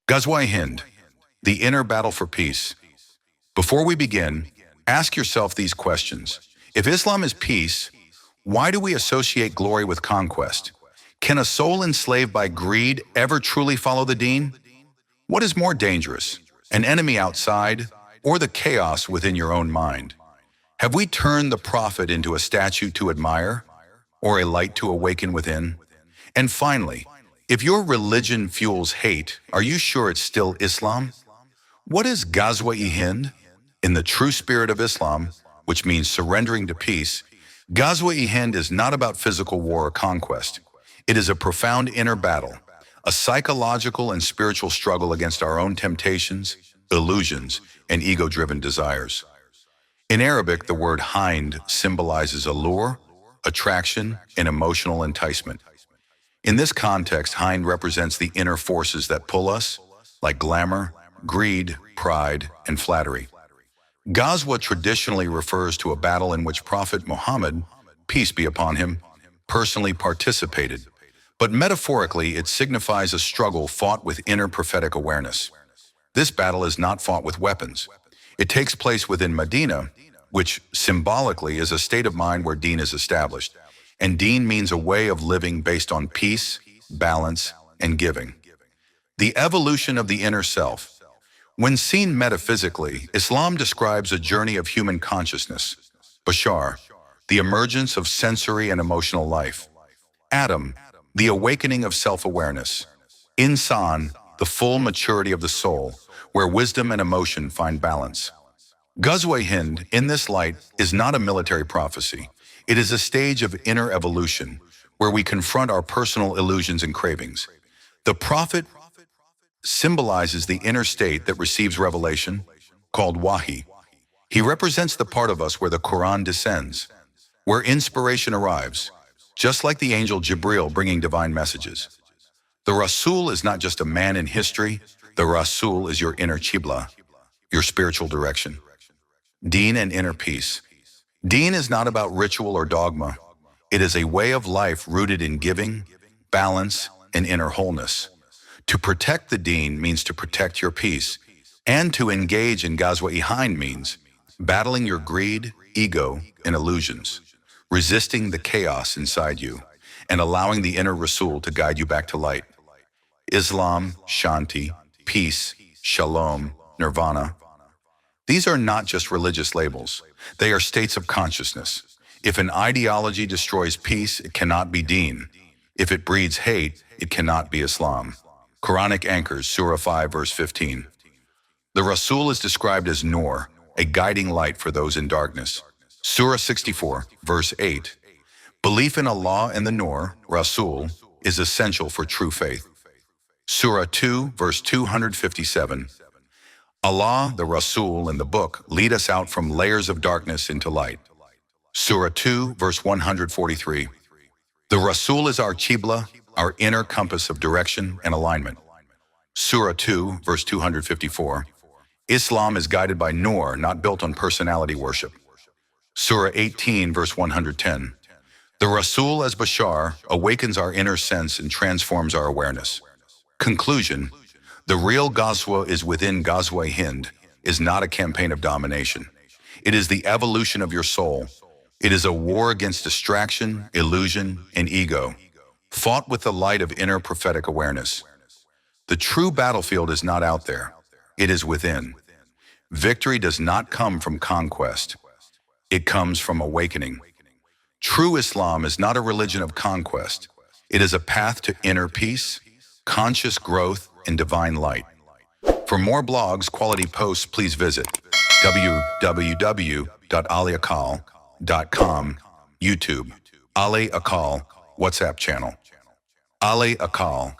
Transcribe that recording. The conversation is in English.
Ghazwa-e-Hind, the inner battle for peace. Before we begin, ask yourself these questions. If Islam is peace, why do we associate glory with conquest? Can a soul enslaved by greed ever truly follow the Deen? What is more dangerous, an enemy outside or the chaos within your own mind? Have we turned the prophet into a statue to admire or a light to awaken within? And finally, if your religion fuels hate, are you sure it's still Islam? What is Ghazwa-e-Hind? In the true spirit of Islam, which means surrendering to peace, Ghazwa-e-Hind is not about physical war or conquest. It is a profound inner battle, a psychological and spiritual struggle against our own temptations, illusions, and ego-driven desires. In Arabic, the word hind symbolizes allure, attraction, and emotional enticement. In this context, hind represents the inner forces that pull us, like glamour, greed, pride, and flattery. Ghazwa traditionally refers to a battle in which Prophet Muhammad, peace be upon him, personally participated, but metaphorically it signifies a struggle fought with inner prophetic awareness. This battle is not fought with weapons. It takes place within Medina, which symbolically is a state of mind where Deen is established. And Deen means a way of living based on peace, balance, and giving. The evolution of the inner self. When seen metaphysically, Islam describes a journey of human consciousness. Bashar, the emergence of sensory and emotional life. Adam, the awakening of self-awareness. Insan, the full maturity of the soul, where wisdom and emotion find balance. Ghazwa-e-Hind, in this light, is not a military prophecy. It is a stage of inner evolution, where we confront our personal illusions and cravings. The prophet symbolizes the inner state that receives revelation, called wahi. He represents the part of us where the Quran descends, where inspiration arrives, just like the angel Jibril bringing divine messages. The Rasul is not just a man in history. The Rasul is your inner Qibla, your spiritual direction. Deen and inner peace. Deen is not about ritual or dogma. It is a way of life rooted in giving, balance, and inner wholeness. To protect the Deen means to protect your peace, and to engage in Ghazwa-e-Hind means battling your greed, ego, and illusions, resisting the chaos inside you, and allowing the inner Rasul to guide you back to light. Islam, Shanti, peace, Shalom, Nirvana. These are not just religious labels. They are states of consciousness. If an ideology destroys peace, it cannot be Deen. If it breeds hate, it cannot be Islam. Quranic Anchors, Surah 5, verse 15. The Rasul is described as noor, a guiding light for those in darkness. Surah 64, verse 8. Belief in Allah and the noor, Rasul, is essential for true faith. Surah 2, verse 257. Allah, the Rasul, and the book lead us out from layers of darkness into light. Surah 2, verse 143. The Rasul is our Qibla, our inner compass of direction and alignment. Surah 2, verse 254. Islam is guided by noor, not built on personality worship. Surah 18, verse 110. The Rasul as Bashar awakens our inner sense and transforms our awareness. Conclusion. The real Ghazwa is within Ghazwa-e-Hind, is not a campaign of domination. It is the evolution of your soul. It is a war against distraction, illusion, and ego, fought with the light of inner prophetic awareness. The true battlefield is not out there. It is within. Victory does not come from conquest. It comes from awakening. True Islam is not a religion of conquest. It is a path to inner peace, conscious growth, and divine light. For more blogs, quality posts, please visit www.ahleaqal.com, YouTube, Ahle Aqal, WhatsApp channel. Ahle Aqal.